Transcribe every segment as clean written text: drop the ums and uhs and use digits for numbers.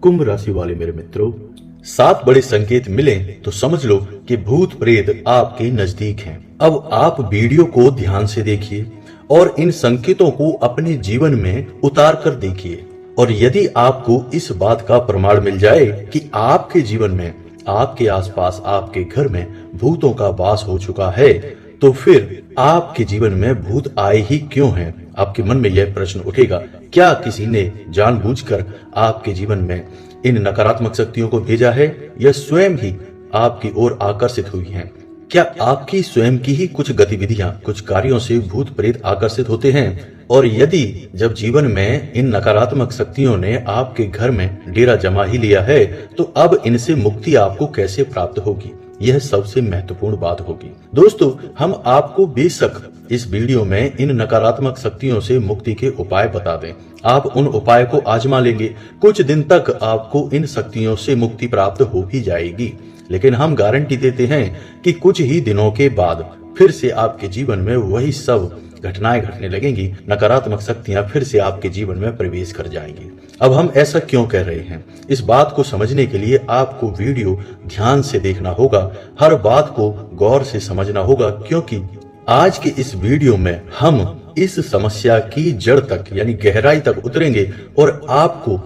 कुंभ राशि वाले मेरे मित्रों, 7 बड़े संकेत मिले तो समझ लो कि भूत प्रेत आपके नजदीक हैं। अब आप वीडियो को ध्यान से देखिए और इन संकेतों को अपने जीवन में उतार कर देखिए। और यदि आपको इस बात का प्रमाण मिल जाए कि आपके जीवन में, आपके आसपास, आपके घर में भूतों का वास हो चुका है, तो फिर आपके जीवन में भूत आए ही क्यों हैं? आपके मन में यह प्रश्न उठेगा, क्या किसी ने जानबूझकर आपके जीवन में इन नकारात्मक शक्तियों को भेजा है या स्वयं ही आपकी ओर आकर्षित हुई हैं? क्या आपकी स्वयं की ही कुछ गतिविधियां, कुछ कार्यों से भूत प्रेत आकर्षित होते हैं? और यदि जब जीवन में इन नकारात्मक शक्तियों ने आपके घर में डेरा जमा ही लिया है, तो अब इनसे मुक्ति आपको कैसे प्राप्त होगी? यह सबसे महत्वपूर्ण बात होगी। दोस्तों, हम आपको बेशक इस वीडियो में इन नकारात्मक शक्तियों से मुक्ति के उपाय बता दें। आप उन उपाय को आजमा लेंगे, कुछ दिन तक आपको इन शक्तियों से मुक्ति प्राप्त हो ही जाएगी। लेकिन हम गारंटी देते हैं कि कुछ ही दिनों के बाद फिर से आपके जीवन में वही सब घटनाएं घटने लगेंगी, नकारात्मक शक्तियां फिर से आपके जीवन में प्रवेश कर जाएंगी। अब हम ऐसा क्यों कह रहे हैं? इस बात को समझने के लिए आपको वीडियो ध्यान से देखना होगा, हर बात को गौर से समझना होगा, क्योंकि आज के इस वीडियो में हम इस समस्या की जड़ तक यानी गहराई तक उतरेंगे और आपको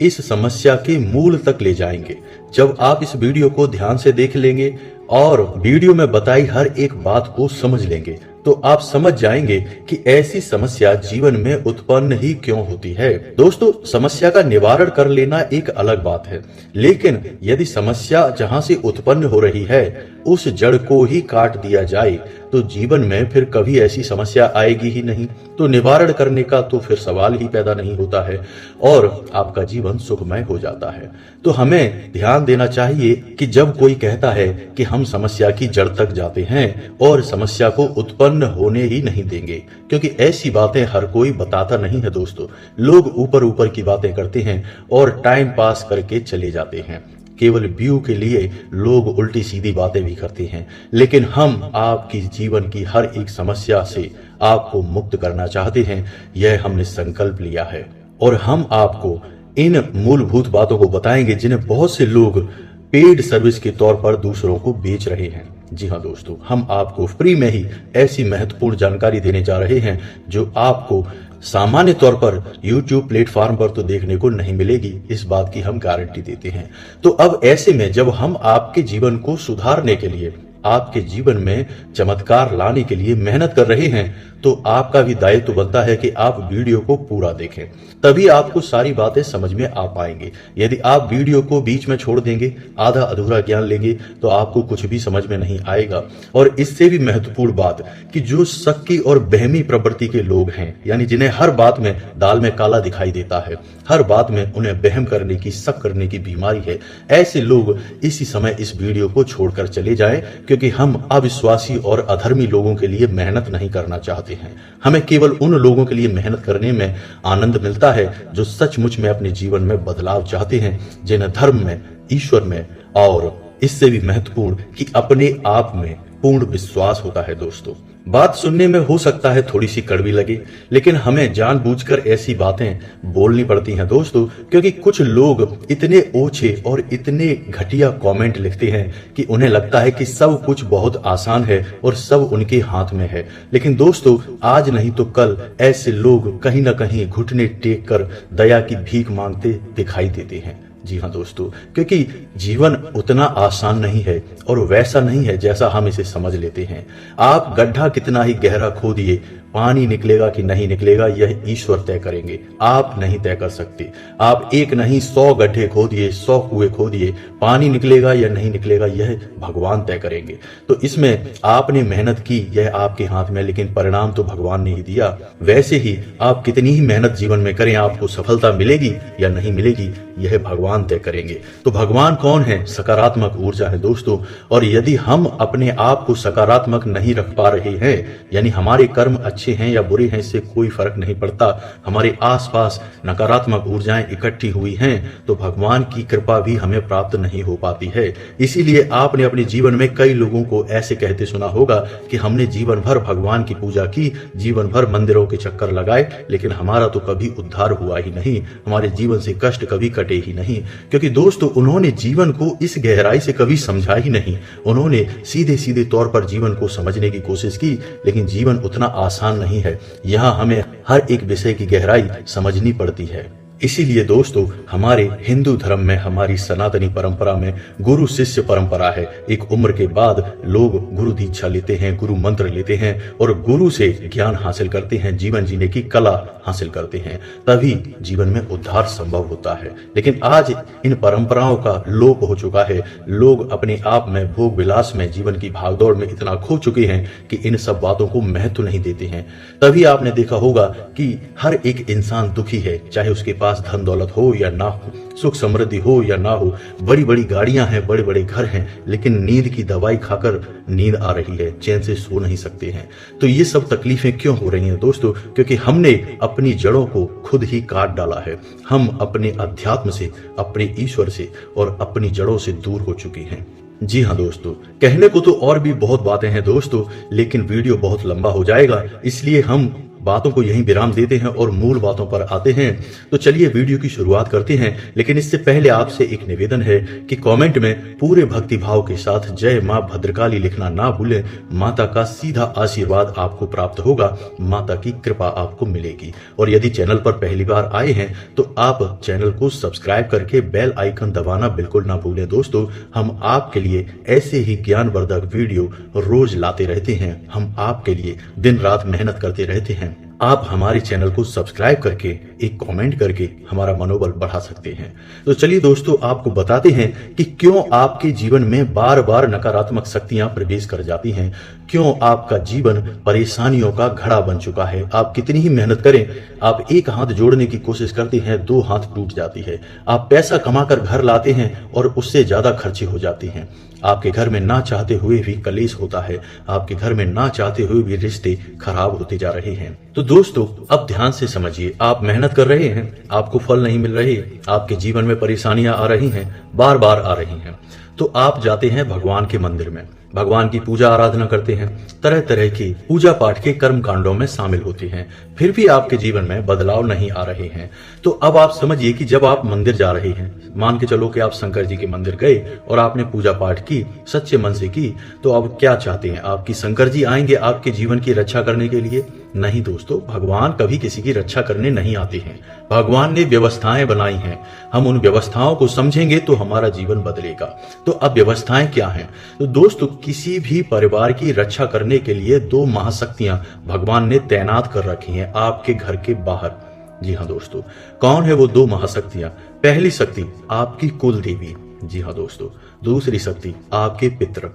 इस समस्या के मूल तक ले जाएंगे। जब आप इस वीडियो को ध्यान से देख लेंगे और वीडियो में बताई हर एक बात को समझ लेंगे, तो आप समझ जाएंगे कि ऐसी समस्या जीवन में उत्पन्न ही क्यों होती है। दोस्तों, समस्या का निवारण कर लेना एक अलग बात है, लेकिन यदि समस्या जहां से उत्पन्न हो रही है उस जड़ को ही काट दिया जाए तो जीवन में फिर कभी ऐसी समस्या आएगी ही नहीं। तो निवारण करने का तो फिर सवाल ही पैदा नहीं होता है और आपका जीवन सुखमय हो जाता है। तो हमें ध्यान देना चाहिए कि जब कोई कहता है कि हम समस्या की जड़ तक जाते हैं और समस्या को उत्पन्न होने ही नहीं देंगे, क्योंकि ऐसी बातें हर कोई बताता नहीं है। दोस्तों, लोग ऊपर ऊपर की बातें करते हैं और टाइम पास करके चले जाते हैं। केवल व्यू के लिए लोग उल्टी सीधी बातें भी करते हैं, लेकिन हम आपकी जीवन की हर एक समस्या से आपको मुक्त करना चाहते हैं। यह हमने संकल्प लिया है और हम आपको इन मूलभूत बातों को बताएंगे जिन्हें बहुत से लोग पेड सर्विस के तौर पर दूसरों को बेच रहे हैं। जी हाँ दोस्तों, हम आपको फ्री में ही ऐसी महत्वपूर्ण जानकारी देने जा रहे हैं जो आपको सामान्य तौर पर YouTube प्लेटफॉर्म पर तो देखने को नहीं मिलेगी। इस बात की हम गारंटी देते हैं। तो अब ऐसे में जब हम आपके जीवन को सुधारने के लिए, आपके जीवन में चमत्कार लाने के लिए मेहनत कर रहे हैं, तो आपका भी दायित्व बनता है कि आप वीडियो को पूरा देखें, तभी आपको सारी बातें समझ में आ पाएंगे। यदि आप वीडियो को बीच में छोड़ देंगे, आधा अधूरा ज्ञान लेंगे, तो आपको कुछ भी समझ में नहीं आएगा। और इससे भी महत्वपूर्ण बात कि जो शक्की और बहमी प्रवृत्ति के लोग हैं, यानी जिन्हें हर बात में दाल में काला दिखाई देता है, हर बात में उन्हें वहम करने की, शक करने की बीमारी है, ऐसे लोग इसी समय इस वीडियो को छोड़कर चले जाएं, क्योंकि हम अविश्वासी और अधर्मी लोगों के लिए मेहनत नहीं करना चाहते हैं। हमें केवल उन लोगों के लिए मेहनत करने में आनंद मिलता है जो सचमुच में अपने जीवन में बदलाव चाहते हैं, जिन्हें धर्म में, ईश्वर में और इससे भी महत्वपूर्ण कि अपने आप में पूर्ण विश्वास होता है। दोस्तों, बात सुनने में हो सकता है थोड़ी सी कड़वी लगे, लेकिन हमें जानबूझकर ऐसी बातें बोलनी पड़ती हैं दोस्तों, क्योंकि कुछ लोग इतने ओछे और इतने घटिया कमेंट लिखते हैं कि उन्हें लगता है कि सब कुछ बहुत आसान है और सब उनके हाथ में है। लेकिन दोस्तों, आज नहीं तो कल ऐसे लोग कहीं ना कहीं घुटने टेक कर दया की भीख मांगते दिखाई देते हैं। जी हाँ दोस्तों, क्योंकि जीवन उतना आसान नहीं है और वैसा नहीं है जैसा हम इसे समझ लेते हैं। आप गड्ढा कितना ही गहरा खोदिए, पानी निकलेगा कि नहीं निकलेगा यह ईश्वर तय करेंगे, आप नहीं तय कर सकते। आप एक नहीं 100 गड्ढे खोदिए, 100 कुएं खोदिए, पानी निकलेगा या नहीं निकलेगा यह भगवान तय करेंगे। तो इसमें आपने मेहनत की, यह आपके हाथ में, लेकिन परिणाम तो भगवान ने ही दिया। वैसे ही आप कितनी ही मेहनत जीवन में करें, आपको सफलता मिलेगी या नहीं मिलेगी यह भगवान तय करेंगे। तो भगवान कौन है? सकारात्मक ऊर्जा है दोस्तों। और यदि हम अपने आप को सकारात्मक नहीं रख पा रहे हैं, यानी हमारे कर्म अच्छे हैं या बुरे हैं इससे कोई फर्क नहीं पड़ता। हमारे आसपास नकारात्मक ऊर्जाएं इकट्ठी हुई हैं तो भगवान की कृपा भी हमें प्राप्त नहीं हो पाती है। इसीलिए आपने अपने जीवन में कई लोगों को ऐसे कहते सुना होगा कि हमने जीवन भर भगवान की पूजा की, जीवन भर मंदिरों के चक्कर लगाए, लेकिन हमारा तो कभी उद्धार हुआ ही नहीं, हमारे जीवन से कष्ट कभी कटे ही नहीं। क्योंकि दोस्तों उन्होंने जीवन को इस गहराई से कभी समझा ही नहीं। उन्होंने सीधे सीधे तौर पर जीवन को समझने की कोशिश की, लेकिन जीवन उतना आसान नहीं है। यहाँ हमें हर एक विषय की गहराई समझनी पड़ती है। इसीलिए दोस्तों हमारे हिंदू धर्म में, हमारी सनातनी परंपरा में गुरु शिष्य परंपरा है। एक उम्र के बाद लोग गुरु दीक्षा लेते हैं, गुरु मंत्र लेते हैं और गुरु से ज्ञान हासिल करते हैं, जीवन जीने की कला हासिल करते हैं, तभी जीवन में उद्धार संभव होता है। लेकिन आज इन परंपराओं का लोप हो चुका है। लोग अपने आप में, भोग विलास में, जीवन की भागदौड़ में इतना खो चुके हैं कि इन सब बातों को महत्व नहीं देते हैं। तभी आपने देखा होगा कि हर एक इंसान दुखी है, चाहे उसके पास धन दौलत हो या ना हो, सुख समृद्धि हो या ना हो, बड़ी बड़ी गाड़ियां हैं, बड़े बड़े घर हैं, लेकिन नींद की दवाई खाकर नींद आ रही है, चैन से सो नहीं सकते हैं। तो ये सब तकलीफें क्यों हो रही हैं दोस्तों? क्योंकि हमने अपनी जड़ों को खुद ही काट डाला है। हम अपने अध्यात्म से, अपने ईश्वर से और अपनी जड़ों से दूर हो चुके हैं। जी हाँ दोस्तों, कहने को तो और भी बहुत बातें हैं दोस्तों, लेकिन वीडियो बहुत लंबा हो जाएगा, इसलिए हम बातों को यहीं विराम देते हैं और मूल बातों पर आते हैं। तो चलिए वीडियो की शुरुआत करते हैं, लेकिन इससे पहले आपसे एक निवेदन है कि कमेंट में पूरे भक्ति भाव के साथ जय मां भद्रकाली लिखना ना भूलें। माता का सीधा आशीर्वाद आपको प्राप्त होगा, माता की कृपा आपको मिलेगी। और यदि चैनल पर पहली बार आए हैं तो आप चैनल को सब्सक्राइब करके बेल आइकन दबाना बिल्कुल ना भूलें। दोस्तों हम आपके लिए ऐसे ही ज्ञानवर्धक वीडियो रोज लाते रहते हैं, हम आपके लिए दिन रात मेहनत करते रहते हैं। आप हमारे चैनल को सब्सक्राइब करके एक कमेंट करके हमारा मनोबल बढ़ा सकते हैं। तो चलिए दोस्तों आपको बताते हैं कि क्यों आपके जीवन में बार बार नकारात्मक शक्तियां प्रवेश कर जाती हैं, क्यों आपका जीवन परेशानियों का घड़ा बन चुका है। आप कितनी ही मेहनत करें, आप एक हाथ जोड़ने की कोशिश करते हैं, दो हाथ टूट जाती है। आप पैसा कमाकर घर लाते हैं और उससे ज्यादा खर्चे हो जाती हैं। आपके घर में ना चाहते हुए भी कलेश होता है, आपके घर में ना चाहते हुए भी रिश्ते खराब होते जा रहे हैं। तो दोस्तों अब ध्यान से समझिए, आप मेहनत कर रहे हैं, आपको फल नहीं मिल रही, आपके जीवन में परेशानियां आ रही हैं, बार बार आ रही हैं, तो आप जाते हैं भगवान के मंदिर में, भगवान की पूजा आराधना करते हैं, तरह तरह की पूजा पाठ के कर्म कांडों में शामिल होते हैं, फिर भी आपके जीवन में बदलाव नहीं आ रहे हैं। तो अब आप समझिए कि जब आप मंदिर जा रहे हैं, मान के चलो कि आप शंकर जी के मंदिर गए और आपने पूजा पाठ की, सच्चे मन से की, तो अब क्या चाहते हैं? आपकी शंकर जी आएंगे आपके जीवन की रक्षा करने के लिए? नहीं दोस्तों, भगवान कभी किसी की रक्षा करने नहीं आते हैं। भगवान ने व्यवस्थाएं बनाई हैं, हम उन व्यवस्थाओं को समझेंगे तो हमारा जीवन बदलेगा। तो अब व्यवस्थाएं क्या हैं? तो दोस्तों किसी भी परिवार की रक्षा करने के लिए दो महाशक्तियां भगवान ने तैनात कर रखी हैं आपके घर के बाहर। जी हाँ दोस्तों, कौन है वो दो महाशक्तियां? पहली शक्ति आपकी कुल देवी, जी हाँ दोस्तों, दूसरी शक्ति आपके पितृ।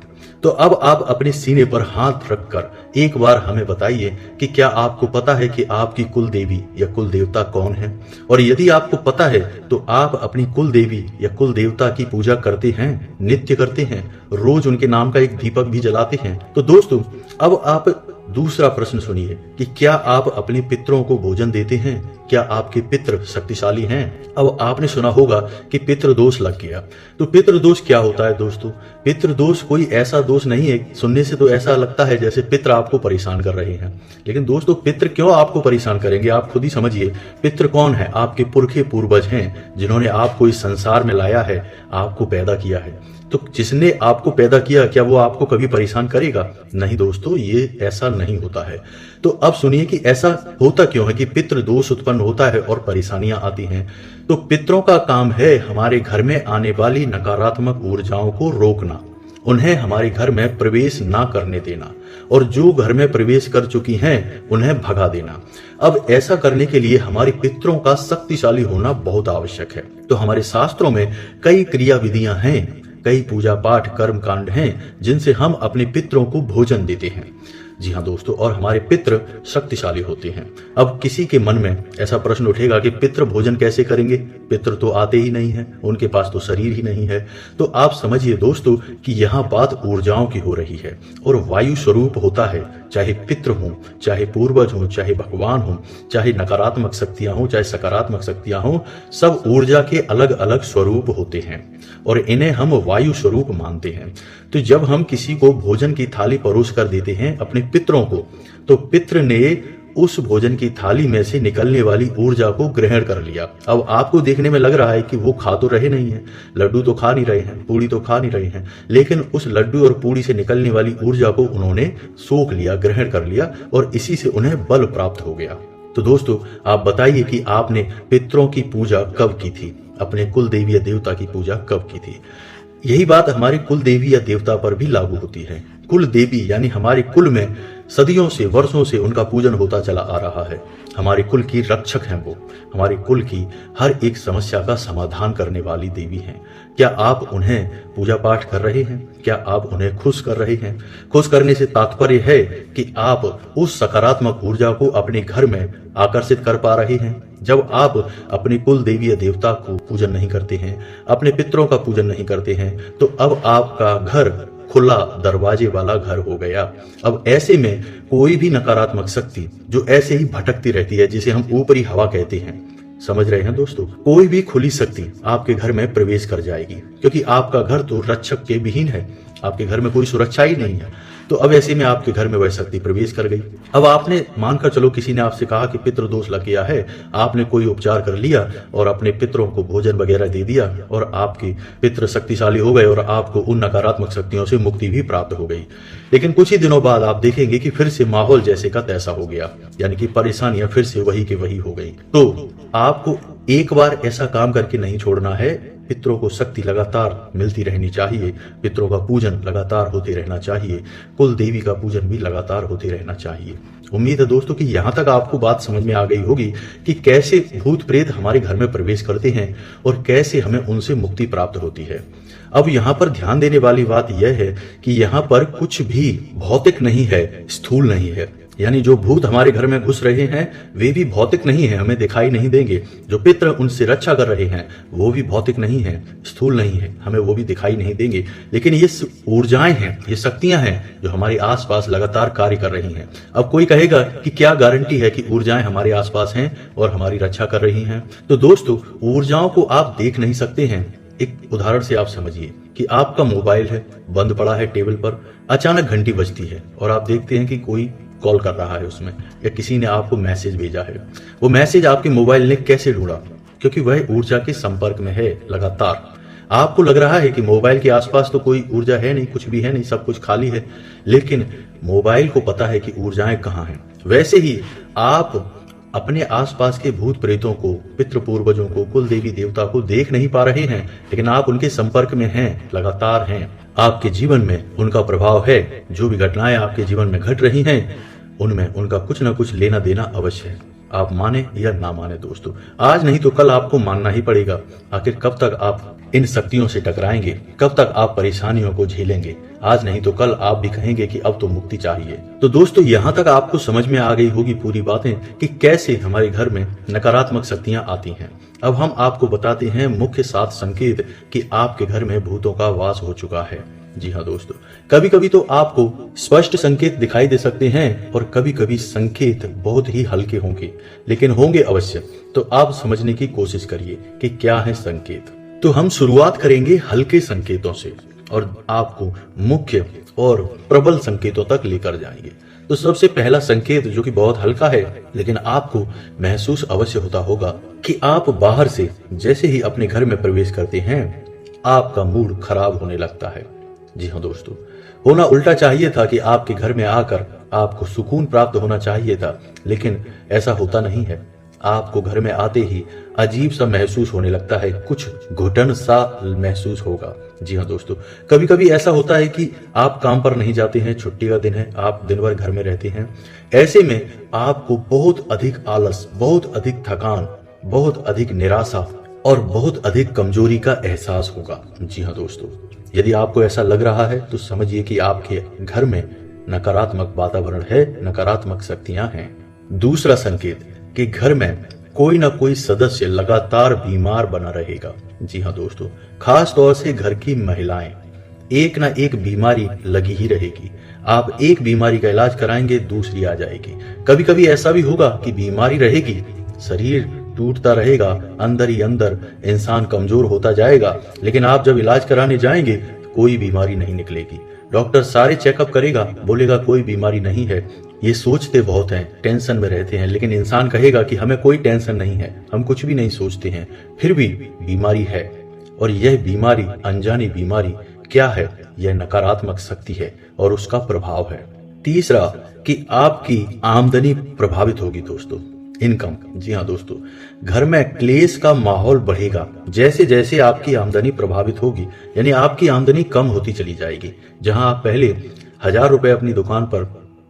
तो अब आप अपने सीने पर हाथ रखकर एक बार हमें बताइए कि क्या आपको पता है कि आपकी कुल देवी या कुल देवता कौन है? और यदि आपको पता है तो आप अपनी कुल देवी या कुल देवता की पूजा करते हैं, नित्य करते हैं, रोज उनके नाम का एक दीपक भी जलाते हैं? तो दोस्तों अब आप दूसरा प्रश्न सुनिए कि क्या आप अपने पितरों को भोजन देते हैं? क्या आपके पितृ शक्तिशाली हैं? अब आपने सुना होगा कि पितृ दोष लग गया। तो पितृ दोष क्या होता है दोस्तों? पितृ दोष कोई ऐसा दोष नहीं है, सुनने से तो ऐसा लगता है जैसे पितृ आपको परेशान कर रहे हैं, लेकिन दोस्तों पितृ क्यों आपको परेशान करेंगे? आप खुद ही समझिए। पितृ कौन है? आपके पुरखे पूर्वज हैं, जिन्होंने आपको इस संसार में लाया है, आपको पैदा किया है। तो जिसने आपको पैदा किया, क्या वो आपको कभी परेशान करेगा? नहीं दोस्तों, ये ऐसा नहीं होता है। तो अब सुनिए कि ऐसा होता क्यों है कि पितृ दोष उत्पन्न होता है और परेशानियां आती हैं। तो पितरों का काम है हमारे घर में आने वाली नकारात्मक ऊर्जाओं को रोकना, उन्हें हमारे घर में प्रवेश ना करने देना, और जो घर में प्रवेश कर चुकी हैं उन्हें भगा देना। अब ऐसा करने के लिए हमारे पितरों का शक्तिशाली होना बहुत आवश्यक है। तो हमारे शास्त्रों में कई क्रिया विधियां हैं, कई पूजा पाठ कर्म कांड हैं जिनसे हम अपने पितरों को भोजन देते हैं। जी हाँ दोस्तों, और हमारे पितृ शक्तिशाली होते हैं। अब किसी के मन में ऐसा प्रश्न उठेगा कि पितृ भोजन कैसे करेंगे, पितृ तो आते ही नहीं है, उनके पास तो शरीर ही नहीं है। तो आप समझिए दोस्तों कि यहाँ बात ऊर्जाओं की हो रही है, और वायु स्वरूप होता है, चाहे पितृ हों, चाहे पूर्वज हों, चाहे भगवान हों, चाहे नकारात्मक शक्तियां हों, चाहे सकारात्मक शक्तियां हों, सब ऊर्जा के अलग अलग स्वरूप होते हैं और इन्हें हम वायु स्वरूप मानते हैं। तो जब हम किसी को भोजन की थाली परोस कर देते हैं अपने पितरों को, तो पितृ ने उस भोजन की थाली में से निकलने वाली ऊर्जा को ग्रहण कर लिया। अब आपको देखने में लग रहा है कि वो खा तो रहे नहीं है, लड्डू तो खा नहीं रहे हैं, पूड़ी तो खा नहीं रहे हैं, लेकिन उस लड्डू और पूड़ी से निकलने वाली ऊर्जा को उन्होंने सोख लिया, ग्रहण कर लिया, और इसी से उन्हें बल प्राप्त हो गया। तो दोस्तों आप बताइए कि आपने पितरों की पूजा कब की थी, अपने कुल देवी या देवता की पूजा कब की थी। यही बात हमारे कुल देवी या देवता पर भी लागू होती है। कुल देवी यानी हमारे कुल में सदियों से, वर्षों से उनका पूजन होता चला आ रहा है। हमारे कुल की रक्षक हैं वो, हमारे कुल की हर एक समस्या का समाधान करने वाली देवी हैं। क्या आप उन्हें पूजा पाठ कर रहे हैं? क्या आप उन्हें खुश कर रहे हैं? खुश करने से तात्पर्य है कि आप उस सकारात्मक ऊर्जा को अपने घर में आकर्षित कर पा रहे हैं। जब आप अपने कुल देवी या देवता को पूजन नहीं करते हैं, अपने पितरों का पूजन नहीं करते हैं, तो अब आपका घर खुला दरवाजे वाला घर हो गया। अब ऐसे में कोई भी नकारात्मक शक्ति जो ऐसे ही भटकती रहती है, जिसे हम ऊपरी हवा कहते हैं, समझ रहे हैं दोस्तों, कोई भी खुली शक्ति आपके घर में प्रवेश कर जाएगी, क्योंकि आपका घर तो रक्षक के विहीन है, आपके घर में कोई सुरक्षा ही नहीं है। तो अब ऐसे में आपके घर में वह शक्ति प्रवेश कर गई। अब आपने मानकर चलो किसी ने आपसे कहा कि पितृ दोष लग गया है, आपने कोई उपचार कर लिया और अपने पितरों को भोजन वगैरह दे दिया और आपके पितृ शक्तिशाली हो गए और आपको उन नकारात्मक शक्तियों से मुक्ति भी प्राप्त हो गई। लेकिन कुछ ही दिनों बाद आप देखेंगे कि फिर से माहौल जैसे का तैसा हो गया, यानी कि परेशानियां फिर से वही के वही हो गई। तो आपको एक बार ऐसा काम करके नहीं छोड़ना है। पितरों को शक्ति लगातार मिलती रहनी चाहिए, पितरों का पूजन लगातार होते रहना चाहिए, कुल देवी का पूजन भी लगातार होते रहना चाहिए। उम्मीद है दोस्तों कि यहाँ तक आपको बात समझ में आ गई होगी कि कैसे भूत प्रेत हमारे घर में प्रवेश करते हैं और कैसे हमें उनसे मुक्ति प्राप्त होती है। अब यहाँ पर ध्यान देने वाली बात यह है कि यहाँ पर कुछ भी भौतिक नहीं है, स्थूल नहीं है। यानी जो भूत हमारे घर में घुस रहे हैं वे भी भौतिक नहीं है, हमें दिखाई नहीं देंगे। जो पितृ उनसे रक्षा कर रहे हैं वो भी भौतिक नहीं है, स्थूल नहीं है, हमें वो भी दिखाई नहीं देंगे। लेकिन ये ऊर्जाएं हैं, ये शक्तियां हैं जो हमारे आसपास लगातार कार्य कर रही हैं। अब कोई कहेगा कि क्या गारंटी है कि ऊर्जाएं हमारे आसपास हैं और हमारी रक्षा कर रही हैं। तो दोस्तों ऊर्जाओं को आप देख नहीं सकते हैं। एक उदाहरण से आप समझिए कि आपका मोबाइल है, बंद पड़ा है टेबल पर, अचानक घंटी बजती है और आप देखते हैं कि कोई कॉल कर रहा है उसमें, या किसी ने आपको मैसेज भेजा है। वो मैसेज आपके मोबाइल ने कैसे ढूंढा? क्योंकि वह ऊर्जा के संपर्क में है लगातार। आपको लग रहा है कि मोबाइल के आसपास तो कोई ऊर्जा है नहीं, कुछ भी है नहीं, सब कुछ खाली है, लेकिन मोबाइल को पता है कि ऊर्जाएं कहाँ हैं। वैसे ही आप अपने आसपास के भूत प्रेतों को, पितृ पूर्वजों को, कुल देवी देवता को देख नहीं पा रहे हैं, लेकिन आप उनके संपर्क में हैं, लगातार हैं। आपके जीवन में उनका प्रभाव है। जो भी घटनाएं आपके जीवन में घट रही हैं उनमें उनका कुछ ना कुछ लेना देना अवश्य है, आप माने या ना माने दोस्तों। आज नहीं तो कल आपको मानना ही पड़ेगा। आखिर कब तक आप इन शक्तियों से टकराएंगे, कब तक आप परेशानियों को झेलेंगे? आज नहीं तो कल आप भी कहेंगे कि अब तो मुक्ति चाहिए। तो दोस्तों यहाँ तक आपको समझ में आ गई होगी पूरी बातें कि कैसे हमारे घर में नकारात्मक शक्तियां आती हैं। अब हम आपको बताते हैं मुख्य 7 संकेत कि आपके घर में भूतों का वास हो चुका है। जी हाँ दोस्तों, कभी कभी तो आपको स्पष्ट संकेत दिखाई दे सकते हैं और कभी कभी संकेत बहुत ही हल्के होंगे, लेकिन होंगे अवश्य। तो आप समझने की कोशिश करिए कि क्या है संकेत। तो हम शुरुआत करेंगे हल्के संकेतों से और आपको मुख्य और प्रबल संकेतों तक लेकर जाएंगे। तो सबसे पहला संकेत जो कि बहुत हल्का है, लेकिन आपको महसूस अवश्य होता होगा कि आप बाहर से जैसे ही अपने घर में प्रवेश करते हैं आपका मूड खराब होने लगता है। जी हाँ दोस्तों, होना उल्टा चाहिए था कि आपके घर में आकर आपको सुकून प्राप्त होना चाहिए था, लेकिन ऐसा होता नहीं है। आपको घर में आते ही अजीब सा महसूस होने लगता है, कुछ घुटन सा महसूस होगा। जी हाँ दोस्तों, कभी कभी ऐसा होता है कि आप काम पर नहीं जाते हैं, छुट्टी का दिन है, आप दिन भर घर में रहते हैं। ऐसे में आपको बहुत अधिक आलस, बहुत अधिक थकान, बहुत अधिक निराशा और बहुत अधिक कमजोरी का एहसास होगा। जी हाँ दोस्तों, यदि आपको ऐसा लग रहा है तो समझिए कि आपके घर में नकारात्मक वातावरण है, नकारात्मक शक्तियां हैं। दूसरा संकेत कि घर में कोई ना कोई सदस्य लगातार बीमार बना रहेगा। जी हाँ दोस्तों, खास तौर से घर की महिलाएं, एक ना एक बीमारी लगी ही रहेगी। आप एक बीमारी का इलाज कराएंगे, दूसरी आ जाएगी। कभी कभी ऐसा भी होगा कि बीमारी रहेगी, शरीर टूटता रहेगा, अंदर ही अंदर इंसान कमजोर होता जाएगा, लेकिन आप जब इलाज कराने जाएंगे कोई बीमारी नहीं निकलेगी। डॉक्टर सारे चेकअप करेगा, बोलेगा कोई बीमारी नहीं है। ये सोचते बहुत हैं, टेंशन में रहते हैं, लेकिन इंसान कहेगा कि हमें कोई टेंशन नहीं है, हम कुछ भी नहीं सोचते हैं, फिर भी बीमारी है। और यह बीमारी, अनजानी बीमारी क्या है? यह नकारात्मक शक्ति है और उसका प्रभाव है। तीसरा कि आपकी आमदनी प्रभावित होगी दोस्तों, इनकम। जी हाँ दोस्तों, घर में क्लेश का माहौल बढ़ेगा जैसे जैसे आपकी आमदनी प्रभावित होगी, यानी आपकी आमदनी कम होती चली जाएगी। जहां आप पहले 1000 रुपए अपनी दुकान पर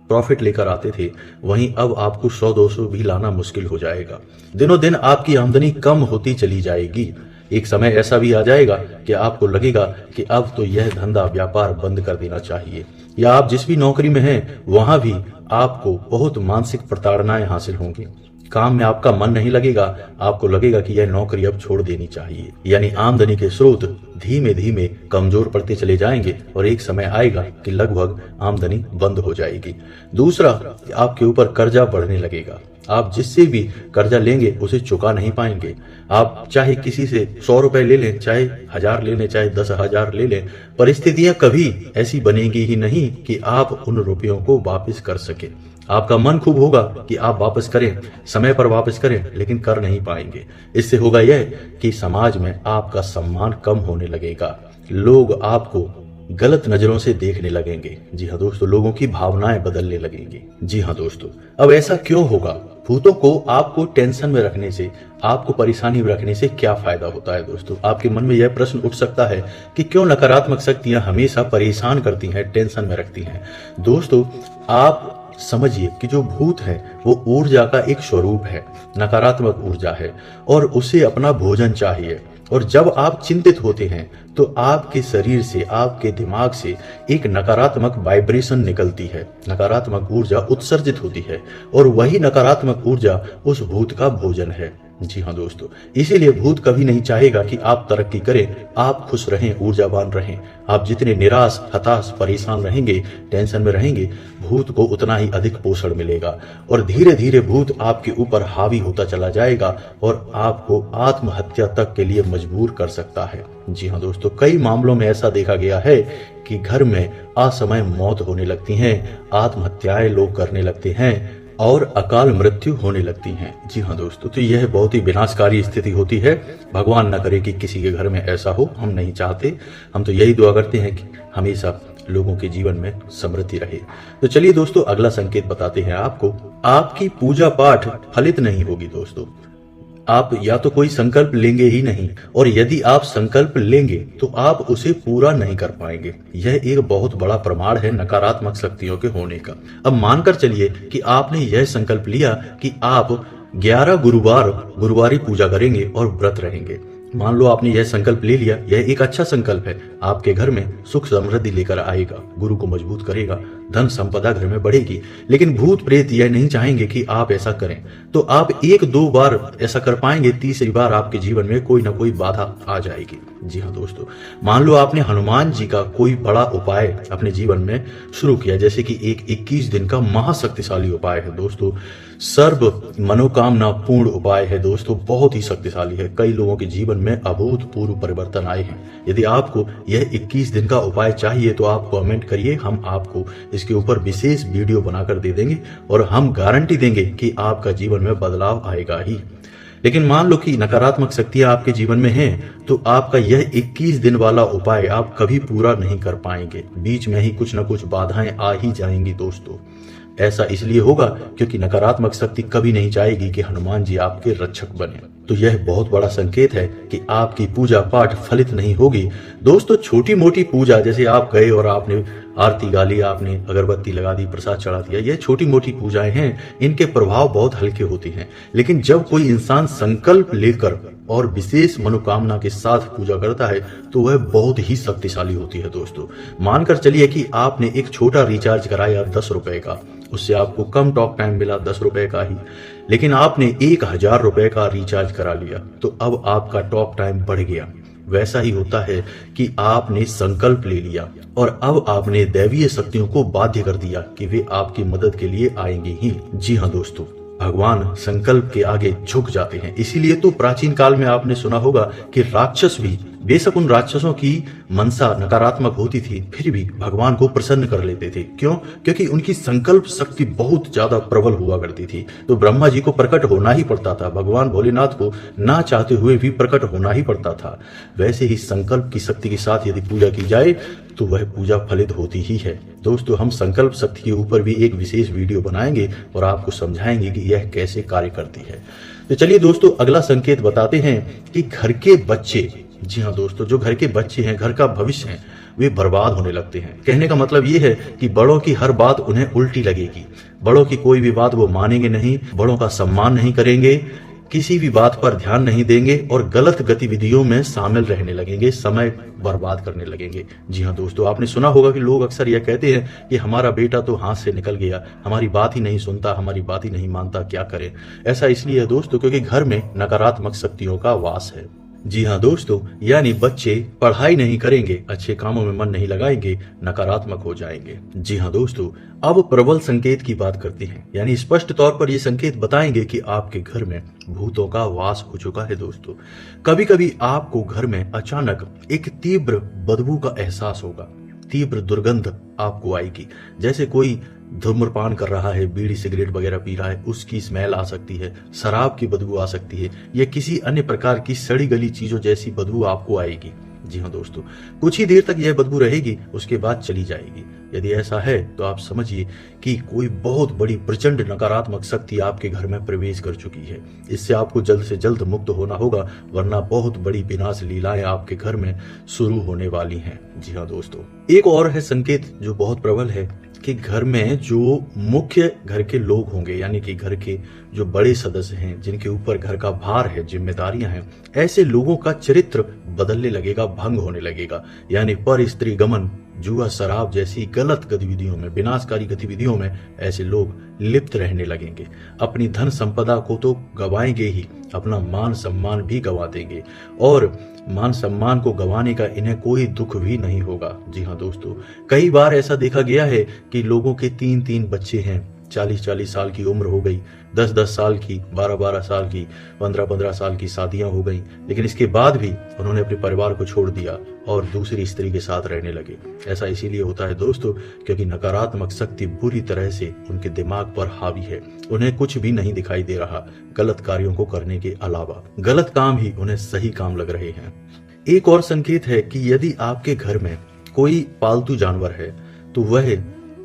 प्रॉफिट लेकर आते थे, वहीं अब आपको 100-200 भी लाना मुश्किल हो जाएगा। दिनों दिन आपकी आमदनी कम होती चली जाएगी। एक समय ऐसा भी आ जाएगा कि आपको लगेगा कि अब तो यह धंधा व्यापार बंद कर देना चाहिए, या आप जिस भी नौकरी में हैं वहां भी आपको बहुत मानसिक प्रताड़नाएं हासिल होंगी। काम में आपका मन नहीं लगेगा, आपको लगेगा कि यह नौकरी अब छोड़ देनी चाहिए। यानी आमदनी के स्रोत धीमे धीमे कमजोर पड़ते चले जाएंगे और एक समय आएगा कि लगभग आमदनी बंद हो जाएगी। दूसरा, आपके ऊपर कर्जा बढ़ने लगेगा। आप जिससे भी कर्जा लेंगे उसे चुका नहीं पाएंगे। आप चाहे किसी से 100 रुपए ले लें, चाहे 1000 ले लें, चाहे 10,000 ले लें, परिस्थितियां कभी ऐसी बनेगी ही नहीं कि आप उन रुपयों को वापस कर सके। आपका मन खूब होगा कि आप वापस करें, समय पर वापस करें, लेकिन कर नहीं पाएंगे। इससे होगा यह कि समाज में आपका सम्मान कम होने लगेगा, लोग आपको गलत नजरों से देखने लगेंगे। जी हाँ दोस्तों, लोगों की भावनाएं बदलने लगेंगी। जी हाँ दोस्तों, अब ऐसा क्यों होगा? भूतों को आपको टेंशन में रखने से, आपको परेशानी में रखने से क्या फायदा होता है दोस्तों? आपके मन में यह प्रश्न उठ सकता है कि क्यों नकारात्मक शक्तियां हमेशा परेशान करती हैं, टेंशन में रखती हैं। दोस्तों, आप समझिए कि जो भूत है वो ऊर्जा का एक स्वरूप है, नकारात्मक ऊर्जा है, और उसे अपना भोजन चाहिए। और जब आप चिंतित होते हैं तो आपके शरीर से, आपके दिमाग से एक नकारात्मक वाइब्रेशन निकलती है, नकारात्मक ऊर्जा उत्सर्जित होती है, और वही नकारात्मक ऊर्जा उस भूत का भोजन है। जी हाँ दोस्तों, इसीलिए भूत कभी नहीं चाहेगा कि आप तरक्की करें, आप खुश रहें, ऊर्जावान रहें। आप जितने निराश, हताश, परेशान रहेंगे, टेंशन में रहेंगे, भूत को उतना ही अधिक पोषण मिलेगा, और धीरे धीरे भूत आपके ऊपर हावी होता चला जाएगा और आपको आत्महत्या तक के लिए मजबूर कर सकता है। जी हाँ दोस्तों, कई मामलों में ऐसा देखा गया है कि घर में असमय मौत होने लगती हैं, आत्महत्याएं लोग करने लगते हैं और अकाल मृत्यु होने लगती हैं। जी हाँ दोस्तों, तो यह बहुत ही विनाशकारी स्थिति होती है। भगवान न करे कि किसी के घर में ऐसा हो, हम नहीं चाहते। हम तो यही दुआ करते हैं कि हमेशा लोगों के जीवन में समृद्धि रहे। तो चलिए दोस्तों, अगला संकेत बताते हैं आपको। आपकी पूजा पाठ फलित नहीं होगी दोस्तों। आप या तो कोई संकल्प लेंगे ही नहीं, और यदि आप संकल्प लेंगे तो आप उसे पूरा नहीं कर पाएंगे। यह एक बहुत बड़ा प्रमाण है नकारात्मक शक्तियों के होने का। अब मानकर चलिए कि आपने यह संकल्प लिया कि आप 11 गुरुवारी पूजा करेंगे और व्रत रहेंगे। मान लो आपने यह संकल्प ले लिया, यह एक अच्छा संकल्प है, आपके घर में सुख समृद्धि लेकर आएगा, गुरु को मजबूत करेगा, धन संपदा घर में बढ़ेगी। लेकिन भूत प्रेत यह नहीं चाहेंगे कि आप ऐसा करें, तो आप 1-2 बार ऐसा कर पाएंगे, तीसरी बार आपके जीवन में कोई ना कोई बाधा आ जाएगी। जी हाँ दोस्तों, मान लो आपने हनुमान जी का कोई बड़ा उपाय अपने जीवन में शुरू किया, जैसे कि एक 21 दिन का महाशक्तिशाली उपाय है दोस्तों, सर्व मनोकामना पूर्ण उपाय है दोस्तों, बहुत ही शक्तिशाली है। कई लोगों के जीवन में अभूतपूर्व परिवर्तन आए हैं। यदि आपको यह 21 दिन का उपाय चाहिए तो आप कमेंट करिए, हम आपको इसके ऊपर विशेष वीडियो बनाकर दे देंगे और हम गारंटी देंगे कि आपका जीवन में बदलाव आएगा ही। लेकिन मान लो कि नकारात्मक शक्तियां आपके जीवन में हैं, तो आपका यह 21 दिन वाला उपाय आप कभी पूरा नहीं कर पाएंगे। बीच में ही कुछ न कुछ बाधाएं आ ही जाएंगी दोस्तों। ऐसा इसलिए होगा क्योंकि नकारात्मक शक्ति कभी नहीं चाहेगी कि हनुमान जी आपके रक्षक बने। तो यह बहुत बड़ा संकेत है कि आपकी पूजा पाठ फलित नहीं होगी। दोस्तों, छोटी मोटी पूजा जैसे आप गए और आपने आरती गाली, आपने अगरबत्ती लगा दी, प्रसाद चढ़ा दिया, ये छोटी मोटी पूजाएं हैं, इनके प्रभाव बहुत हल्के होते हैं। लेकिन जब कोई इंसान संकल्प लेकर और विशेष मनोकामना के साथ पूजा करता है तो वह बहुत ही शक्तिशाली होती है। दोस्तों, मानकर चलिए कि आपने एक छोटा रिचार्ज कराया 10 रुपए का, उससे आपको कम टॉक टाइम मिला 10 रुपए का ही, लेकिन आपने 1000 रुपए का रिचार्ज करा लिया तो अब आपका टॉक टाइम बढ़ गया। वैसा ही होता है कि आपने संकल्प ले लिया और अब आपने दैवीय शक्तियों को बाध्य कर दिया कि वे आपकी मदद के लिए आएंगे ही। जी हाँ दोस्तों, भगवान संकल्प के आगे झुक जाते हैं। इसीलिए तो प्राचीन काल में आपने सुना होगा कि राक्षस भी, बेशक उन राक्षसों की मनसा नकारात्मक होती थी, फिर भी भगवान को प्रसन्न कर लेते थे। क्यों? क्योंकि उनकी संकल्प शक्ति बहुत ज्यादा प्रबल हुआ करती थी। तो ब्रह्मा जी को प्रकट होना ही पड़ता था, भगवान भोलेनाथ को ना चाहते हुए भी प्रकट होना ही पड़ता था। वैसे ही संकल्प की शक्ति के साथ यदि पूजा की जाए तो वह पूजा फलित होती ही है। दोस्तों, हम संकल्प शक्ति के ऊपर भी एक विशेष वीडियो बनाएंगे और आपको समझाएंगे कि यह कैसे कार्य करती है। तो चलिए दोस्तों, अगला संकेत बताते हैं कि घर के बच्चे, जी हाँ दोस्तों, जो घर के बच्चे हैं, घर का भविष्य है, वे बर्बाद होने लगते हैं। कहने का मतलब ये है कि बड़ों की हर बात उन्हें उल्टी लगेगी, बड़ों की कोई भी बात वो मानेंगे नहीं, बड़ों का सम्मान नहीं करेंगे, किसी भी बात पर ध्यान नहीं देंगे और गलत गतिविधियों में शामिल रहने लगेंगे, समय बर्बाद करने लगेंगे। जी हाँ दोस्तों, आपने सुना होगा कि लोग अक्सर यह कहते हैं कि हमारा बेटा तो हाथ से निकल गया, हमारी बात ही नहीं सुनता, हमारी बात ही नहीं मानता, क्या करें। ऐसा इसलिए है दोस्तों क्योंकि घर में नकारात्मक शक्तियों का वास है। जी हाँ दोस्तों, यानी बच्चे पढ़ाई नहीं करेंगे, अच्छे कामों में मन नहीं लगाएंगे, नकारात्मक हो जाएंगे। जी हाँ दोस्तों, अब प्रबल संकेत की बात करते हैं, यानी स्पष्ट तौर पर ये संकेत बताएंगे कि आपके घर में भूतों का वास हो चुका है। दोस्तों, कभी कभी आपको घर में अचानक एक तीव्र बदबू का एहसास होगा, तीव्र दुर्गंध आपको आएगी, जैसे कोई धूम्रपान कर रहा है, बीड़ी सिगरेट वगैरह पी रहा है, उसकी स्मेल आ सकती है, शराब की बदबू आ सकती है, या किसी अन्य प्रकार की सड़ी गली चीजों जैसी बदबू आपको आएगी। जी हाँ दोस्तों, कुछ ही देर तक यह बदबू रहेगी, उसके बाद चली जाएगी। यदि ऐसा है तो आप समझिए कि कोई बहुत बड़ी प्रचंड नकारात्मक शक्ति आपके घर में प्रवेश कर चुकी है। इससे आपको जल्द से जल्द मुक्त होना होगा, वरना बहुत बड़ी विनाश लीलाएं आपके घर में शुरू होने वाली हैं। जी हाँ दोस्तों, एक और है संकेत जो बहुत प्रबल है कि घर में जो मुख्य घर के लोग होंगे, यानी कि घर के जो बड़े सदस्य हैं, जिनके ऊपर घर का भार है, जिम्मेदारियां हैं, ऐसे लोगों का चरित्र बदलने लगेगा, भंग होने लगेगा। यानी पर स्त्री गमन, जुआ, शराब जैसी गलत गतिविधियों में, विनाशकारी गतिविधियों में ऐसे लोग लिप्त रहने लगेंगे। अपनी धन संपदा को तो गंवाएंगे ही, अपना मान सम्मान भी गंवा देंगे, और मान सम्मान को गंवाने का इन्हें कोई दुख भी नहीं होगा। जी हाँ दोस्तों, कई बार ऐसा देखा गया है कि लोगों के 3-3 बच्चे हैं, 40-40 साल की उम्र हो गई, 10-10 साल की, 12-12 साल की, 15-15 साल की शादियां हो गई, लेकिन इसके बाद भी उन्होंने अपने परिवार को छोड़ दिया और दूसरी स्त्री के साथ रहने लगे। ऐसा इसीलिए होता है दोस्तों क्योंकि नकारात्मक शक्ति बुरी तरह से उनके दिमाग पर हावी है। उन्हें कुछ भी नहीं दिखाई दे रहा गलत कार्यों को करने के अलावा, गलत काम ही उन्हें सही काम लग रहे हैं। एक और संकेत है कि यदि आपके घर में कोई पालतू जानवर है तो वह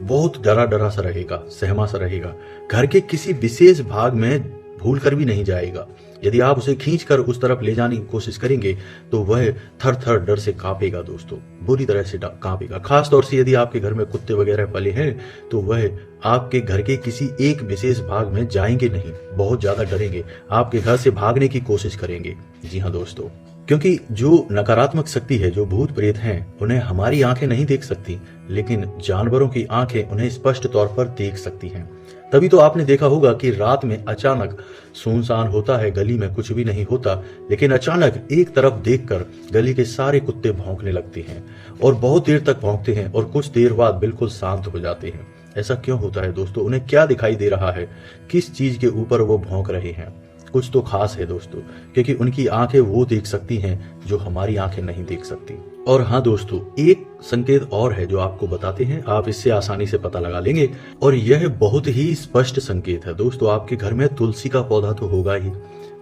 बहुत डरा डरा सा रहेगा, सहमा सा रहेगा, घर के किसी विशेष भाग में भूल कर भी नहीं जाएगा। यदि आप उसे खींचकर उस तरफ ले जाने की कोशिश करेंगे तो वह थर थर डर से कांपेगा। दोस्तों, बुरी तरह से कांपेगा। खास तौर से यदि आपके घर में कुत्ते वगैरह पले हैं तो वह आपके घर के किसी एक विशेष भाग में जाएंगे नहीं, बहुत ज्यादा डरेंगे, आपके घर से भागने की कोशिश करेंगे। जी हाँ दोस्तों, क्योंकि जो नकारात्मक शक्ति है, जो भूत प्रेत हैं, उन्हें हमारी आंखें नहीं देख सकती, लेकिन जानवरों की आंखें उन्हें स्पष्ट तौर पर देख सकती हैं। तभी तो आपने देखा होगा कि रात में अचानक सुनसान होता है, गली में कुछ भी नहीं होता, लेकिन अचानक एक तरफ देखकर गली के सारे कुत्ते भौंकने लगते हैं और बहुत देर तक भौंकते हैं और कुछ देर बाद बिल्कुल शांत हो जाते हैं। ऐसा क्यों होता है दोस्तों? उन्हें क्या दिखाई दे रहा है? किस चीज के ऊपर वो भौंक रहे हैं? कुछ तो खास है दोस्तों, क्योंकि उनकी आंखें वो देख सकती हैं जो हमारी आंखें नहीं देख सकती। और हाँ दोस्तों, एक संकेत और है जो आपको बताते हैं, आप इससे आसानी से पता लगा लेंगे, और यह बहुत ही स्पष्ट संकेत है दोस्तों। आपके घर में तुलसी का पौधा तो होगा ही।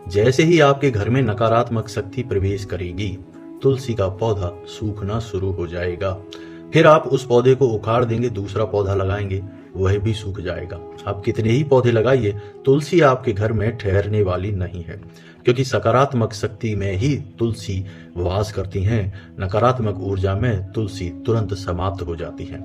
जैसे ही आपके घर में नकारात्मक शक्ति प्रवेश करेगी, तुलसी का पौधा सूखना शुरू हो जाएगा। फिर आप उस पौधे को उखाड़ देंगे, दूसरा पौधा लगाएंगे, वह भी सूख जाएगा। आप कितने ही पौधे लगाइए, तुलसी आपके घर में ठहरने वाली नहीं है, क्योंकि सकारात्मक शक्ति में ही तुलसी वास करती हैं। नकारात्मक ऊर्जा में तुलसी तुरंत समाप्त हो जाती है।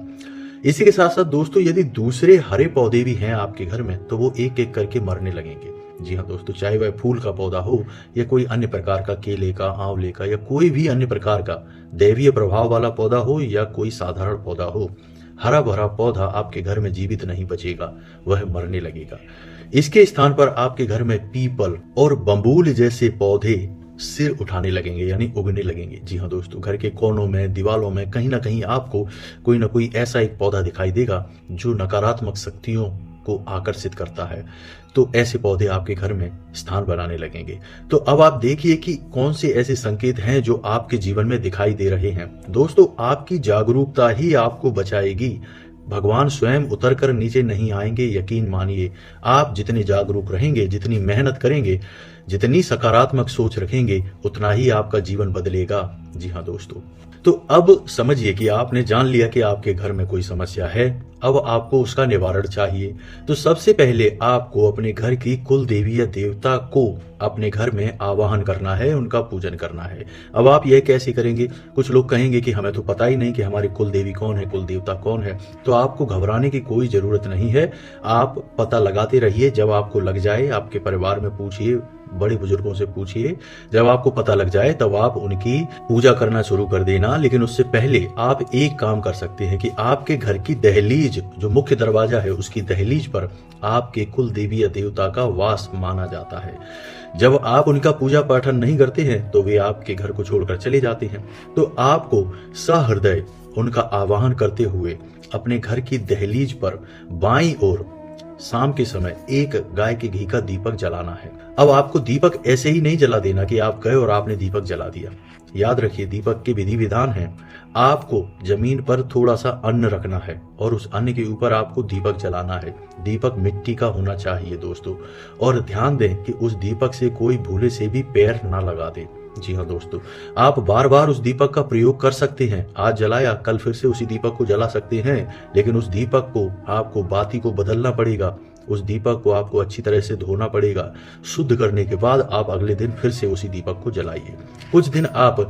इसी के साथ साथ दोस्तों, यदि दूसरे हरे पौधे भी हैं आपके घर में, तो वो एक एक करके मरने लगेंगे। जी हाँ दोस्तों, चाहे वह फूल का पौधा हो या कोई अन्य प्रकार का, केले का, आंवले का, या कोई भी अन्य प्रकार का दैवीय प्रभाव वाला पौधा हो या कोई साधारण पौधा हो, हरा भरा पौधा आपके घर में जीवित नहीं बचेगा, वह मरने लगेगा। इसके स्थान पर आपके घर में पीपल और बबूल जैसे पौधे सिर उठाने लगेंगे, यानी उगने लगेंगे। जी हाँ दोस्तों, घर के कोनों में, दीवालों में कहीं ना कहीं आपको कोई ना कोई ऐसा एक पौधा दिखाई देगा जो नकारात्मक शक्तियों को आकर्षित करता है। तो ऐसे पौधे आपके घर में स्थान बनाने लगेंगे। तो अब आप देखिए कि कौन से ऐसे संकेत हैं जो आपके जीवन में दिखाई दे रहे हैं। दोस्तों, आपकी जागरूकता ही आपको बचाएगी। भगवान स्वयं उतर कर नीचे नहीं आएंगे। यकीन मानिए, आप जितने जागरूक रहेंगे, जितनी मेहनत करेंगे, जितनी सकारात्मक सोच रखेंगे, उतना ही आपका जीवन बदलेगा। जी हाँ दोस्तों, तो अब समझिए कि आपने जान लिया कि आपके घर में कोई समस्या है, अब आपको उसका निवारण चाहिए। तो सबसे पहले आपको अपने घर की कुल देवी या देवता को अपने घर में आवाहन करना है, उनका पूजन करना है। अब आप यह कैसे करेंगे? कुछ लोग कहेंगे कि हमें तो पता ही नहीं कि हमारी कुल देवी कौन है, कुल देवता कौन है। तो आपको घबराने की कोई जरूरत नहीं है। आप पता लगाते रहिए। जब आपको लग जाए, आपके परिवार में पूछिए, बड़े बुजुर्गों से पूछिए। जब आपको पता लग जाए तब आप उनकी पूजा करना शुरू कर देना। लेकिन उससे पहले आप एक काम कर सकते हैं कि आपके घर की दहलीज, जो मुख्य दरवाजा है, उसकी दहलीज पर आपके कुल देवी या देवता का वास माना जाता है। जब आप उनका पूजा पाठन नहीं करते हैं तो वे आपके घर को छोड़कर चले जाते हैं। तो आपको सहृदय उनका आवाहन करते हुए अपने घर की दहलीज पर बाईं ओर शाम के समय एक गाय के घी का दीपक जलाना है। अब आपको दीपक ऐसे ही नहीं जला देना कि आप गए और आपने दीपक जला दिया। याद रखिए, दीपक के विधि विधान हैं। आपको जमीन पर थोड़ा सा अन्न रखना है और उस अन्न के ऊपर आपको दीपक जलाना है। दीपक मिट्टी का होना चाहिए दोस्तों, और ध्यान दें कि उस दीपक से कोई भूले से भी पैर ना लगा दे। जी हाँ दोस्तों, आप बार बार उस दीपक का प्रयोग कर सकते हैं। आज जलाया, कल फिर से उसी दीपक को जला सकते हैं, लेकिन उस दीपक को आपको बाती को बदलना पड़ेगा। उस दीपक को आपको अच्छी तरह से धोना पड़ेगा। शुद्ध करने के बाद आप अगले दिन फिर से उसी दीपक को जलाइए। कुछ दिन आप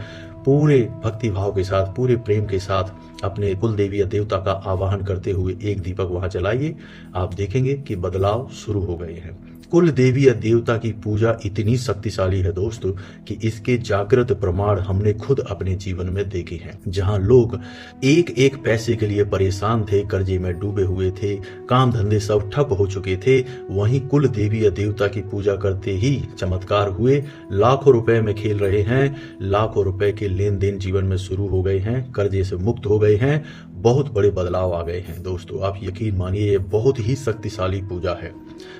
पूरे भक्ति भाव के साथ, पूरे प्रेम के साथ अपने कुल देवी या देवता का आवाहन करते हुए एक दीपक वहां जलाइए। आप देखेंगे कि बदलाव शुरू हो गए हैं। कुल देवी या देवता की पूजा इतनी शक्तिशाली है दोस्तों कि इसके जागृत प्रमाण हमने खुद अपने जीवन में देखे हैं। जहां लोग एक एक पैसे के लिए परेशान थे, कर्जे में डूबे हुए थे, काम धंधे सब ठप हो चुके थे, वहीं कुल देवी या देवता की पूजा करते ही चमत्कार हुए। लाखों रुपए में खेल रहे हैं, लाखों रुपए के लेन देन जीवन में शुरू हो गए हैं, कर्जे से मुक्त हो गए हैं, बहुत बड़े बदलाव आ गए हैं। दोस्तों, आप यकीन मानिए, ये बहुत ही शक्तिशाली पूजा है।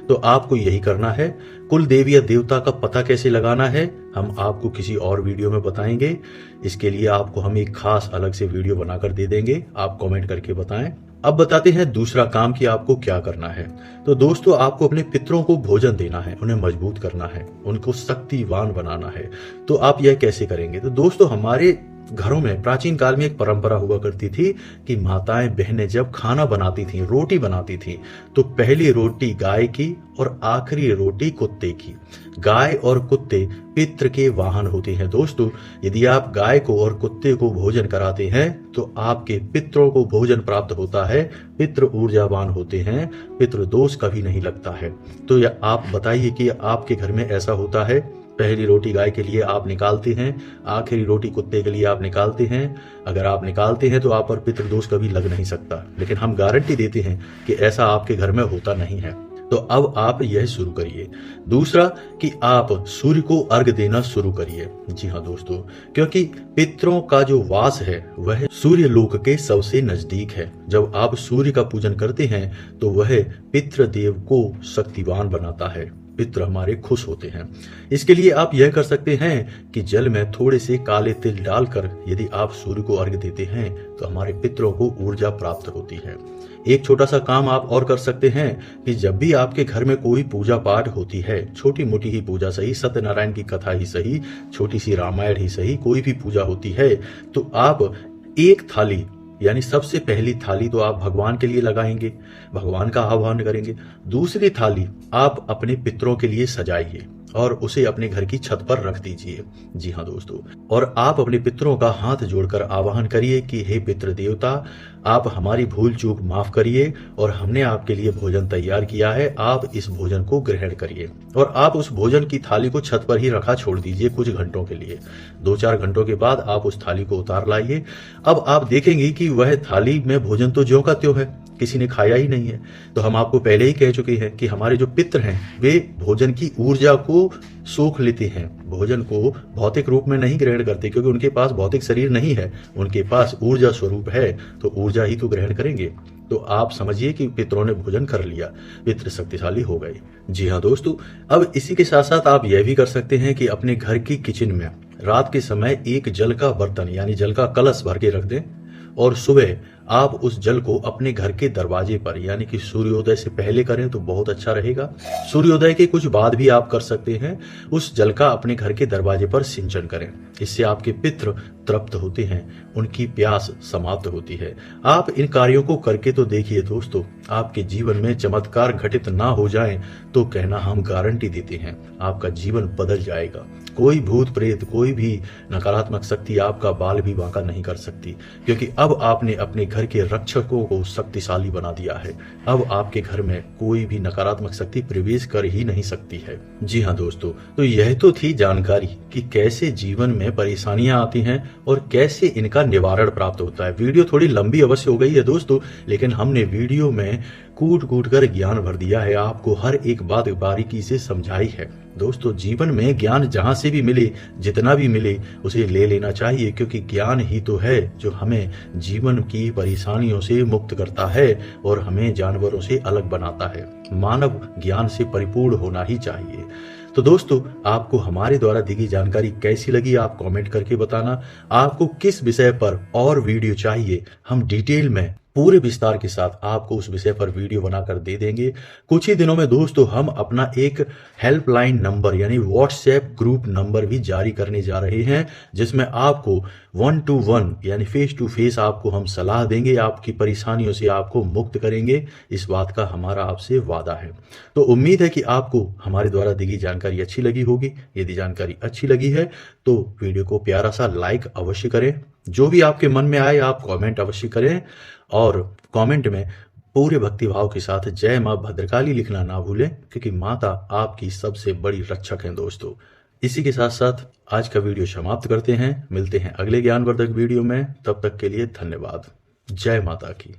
तो आपको यही करना है। कुल देवी या देवता का पता कैसे लगाना है, हम आपको किसी और वीडियो में बताएंगे। इसके लिए आपको हम एक खास अलग से वीडियो बनाकर दे देंगे। आप कमेंट करके बताएं। अब बताते हैं दूसरा काम कि आपको क्या करना है। तो दोस्तों, आपको अपने पितरों को भोजन देना है, उन्हें मजबूत करना है, उनको शक्तिवान बनाना है। तो आप यह कैसे करेंगे? तो दोस्तों, हमारे घरों में प्राचीन काल में एक परंपरा हुआ करती थी कि माताएं बहनें जब खाना बनाती थीं, रोटी बनाती थीं, तो पहली रोटी गाय की और आखिरी रोटी कुत्ते की। गाय और कुत्ते पितृ के वाहन होते हैं। दोस्तों, यदि आप गाय को और कुत्ते को भोजन कराते हैं तो आपके पितरों को भोजन प्राप्त होता है, पितृ ऊर्जावान होते हैं, पितृ दोष कभी नहीं लगता है। तो यह आप बताइए कि आपके घर में ऐसा होता है? पहली रोटी गाय के लिए आप निकालते हैं, आखिरी रोटी कुत्ते के लिए आप निकालते हैं। अगर आप निकालते हैं तो आप पर पितृदोष कभी लग नहीं सकता, लेकिन हम गारंटी देते हैं कि ऐसा आपके घर में होता नहीं है। तो अब आप यह शुरू करिए। दूसरा कि आप सूर्य को अर्घ देना शुरू करिए। जी हाँ दोस्तों, क्योंकि पितरों का जो वास है वह सूर्य लोक के सबसे नजदीक है। जब आप सूर्य का पूजन करते हैं तो वह पितृदेव को शक्तिवान बनाता है, पितृ हमारे खुश होते हैं। इसके लिए आप यह कर सकते हैं कि जल में थोड़े से काले तिल डालकर यदि आप सूर्य को अर्घ्य देते हैं तो हमारे पितरों को ऊर्जा प्राप्त होती है। एक छोटा सा काम आप और कर सकते हैं कि जब भी आपके घर में कोई पूजा पाठ होती है, छोटी मोटी ही पूजा सही, सत्यनारायण की कथा ही सही, छोटी सी रामायण ही सही, कोई भी पूजा होती है, तो आप एक थाली यानी सबसे पहली थाली तो आप भगवान के लिए लगाएंगे, भगवान का आह्वान करेंगे। दूसरी थाली आप अपने पितरों के लिए सजाइए और उसे अपने घर की छत पर रख दीजिए। जी हाँ दोस्तों, और आप अपने पितरों का हाथ जोड़कर आह्वान करिए कि हे पितृ देवता, आप हमारी भूल चूक माफ करिए और हमने आपके लिए भोजन तैयार किया है, आप इस भोजन को ग्रहण करिए। और आप उस भोजन की थाली को छत पर ही रखा छोड़ दीजिए कुछ घंटों के लिए। 2-4 घंटों के बाद आप उस थाली को उतार लाइए। अब आप देखेंगे कि वह थाली में भोजन तो ज्यों का त्यों है, किसी ने खाया ही नहीं है। तो हम आपको पहले ही कह चुके हैं कि हमारे जो पितृ हैं वे भोजन की ऊर्जा को सोख लेते हैं, भोजन को भौतिक रूप में नहीं ग्रहण करते, क्योंकि उनके पास भौतिक शरीर नहीं है, उनके पास ऊर्जा स्वरूप है, तो ऊर्जा ही तो ग्रहण करेंगे। तो आप समझिए कि पितरों ने भोजन कर लिया, पितृ शक्तिशाली हो गए। जी हाँ दोस्तों, अब इसी के साथ साथ आप यह भी कर सकते हैं कि अपने घर की किचन में रात के समय एक जल का बर्तन यानी जल का कलश भर के रख दें और सुबह आप उस जल को अपने घर के दरवाजे पर यानी कि सूर्योदय से पहले करें तो बहुत अच्छा रहेगा। सूर्योदय के कुछ बाद भी आप कर सकते हैं। उस जल का अपने घर के दरवाजे पर सिंचन करें, इससे आपके पितृ तृप्त होते हैं, उनकी प्यास समाप्त होती है। आप इन कार्यों को करके तो देखिए दोस्तों, आपके जीवन में चमत्कार घटित ना हो जाए तो कहना हम गारंटी देते हैं आपका जीवन बदल जाएगा। कोई भूत प्रेत, कोई भी नकारात्मक शक्ति आपका बाल भी बांका नहीं कर सकती, क्योंकि अब आपने अपने घर के रक्षकों को शक्तिशाली बना दिया है। अब आपके घर में कोई भी नकारात्मक शक्ति प्रवेश कर ही नहीं सकती है। जी हाँ दोस्तों, तो यह तो थी जानकारी कि कैसे जीवन में परेशानियां आती हैं और कैसे इनका निवारण प्राप्त होता है। वीडियो थोड़ी लंबी अवश्य हो गई है दोस्तों, लेकिन हमने वीडियो में कूट कूट कर ज्ञान भर दिया है, आपको हर एक बात बारीकी से समझाई है। दोस्तों, जीवन में ज्ञान जहां से भी मिले, जितना भी मिले, उसे ले लेना चाहिए, क्योंकि ज्ञान ही तो है जो हमें जीवन की परेशानियों से मुक्त करता है और हमें जानवरों से अलग बनाता है। मानव ज्ञान से परिपूर्ण होना ही चाहिए। तो दोस्तों, आपको हमारे द्वारा दी गई जानकारी कैसी लगी आप कमेंट करके बताना। आपको किस विषय पर और वीडियो चाहिए, हम डिटेल में पूरे विस्तार के साथ आपको उस विषय पर वीडियो बनाकर दे देंगे। कुछ ही दिनों में दोस्तों हम अपना एक हेल्पलाइन नंबर यानी व्हाट्सएप ग्रुप नंबर भी जारी करने जा रहे हैं, जिसमें आपको 1-to-1 यानी फेस टू फेस आपको हम सलाह देंगे, आपकी परेशानियों से आपको मुक्त करेंगे। इस बात का हमारा आपसे वादा है। तो उम्मीद है कि आपको हमारे द्वारा दी गई जानकारी अच्छी लगी होगी। यदि जानकारी अच्छी लगी है तो वीडियो को प्यारा सा लाइक अवश्य करें। जो भी आपके मन में आए आप कमेंट अवश्य करें और कमेंट में पूरे भक्तिभाव के साथ जय मां भद्रकाली लिखना ना भूलें, क्योंकि माता आपकी सबसे बड़ी रक्षक हैं दोस्तों। इसी के साथ साथ आज का वीडियो समाप्त करते हैं। मिलते हैं अगले ज्ञानवर्धक वीडियो में, तब तक के लिए धन्यवाद। जय माता की।